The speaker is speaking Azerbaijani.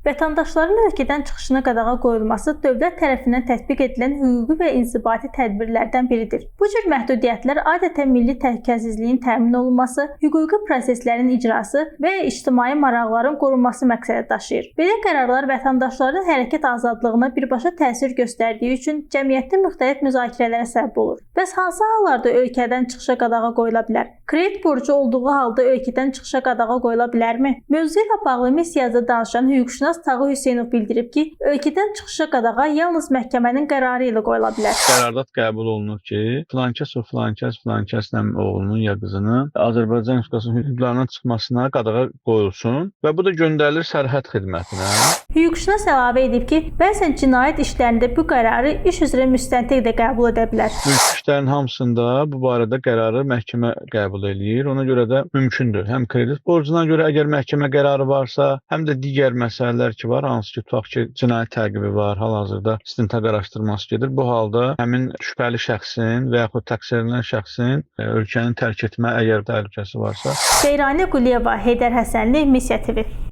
Vətəndaşların ölkədən çıxışına qadağa qoyulması dövlət tərəfindən tətbiq edilən hüquqi və inzibati tədbirlərdən biridir. Bu cür məhdudiyyətlər adətən milli təhlükəsizliyin təmin olunması, hüquqi proseslərin icrası və ictimai maraqların qorunması məqsədi daşıyır. Belə qərarlar vətəndaşların hərəkət azadlığına birbaşa təsir göstərdiyi üçün cəmiyyətdə müxtəlif müzakirələrə səbəb olur. Bəs hansı hallarda ölkədən çıxışa qadağa qoyula bilər? Kredit borcu olduğu halda ölkədən çıxışa qadağa qoyula bilərmi? Mövzu ilə bağlı missiyada danışan hüquqşünas Tağı Hüseynov bildirib ki, ölkədən çıxışa qadağa yalnız məhkəmənin qərarı ilə qoyula bilər. Qərardat qəbul olunur ki, filankəslə oğlunun ya qızının Azərbaycan Respublikasının hüdudlarından çıxmasına qadağa qoyulsun və bu da göndərilir sərhəd xidmətinə. Hüquqşünas əlavə edib ki, bəzən cinayət işlərində bu qərarı iş üzrə müstəntiq də qəbul edə bilər. Mülki işlərin hamısında bu barədə qərarı məhkəmə qəbul eləyir. Ona görə də mümkündür. Həm kredit borcuna görə əgər məhkəmə qərarı varsa, həm də digər məsələlər ki var, hansı ki, tutaq ki, cinayət təqibi var, hal-hazırda istintaq araşdırması gedir. Bu halda həmin şübhəli şəxsin və yaxud təqsirlənən şəxsin ölkəni tərk etmə əgər təhlükəsi varsa. Seyranə Quliyeva, Heydər Həsənli, Missiya TV.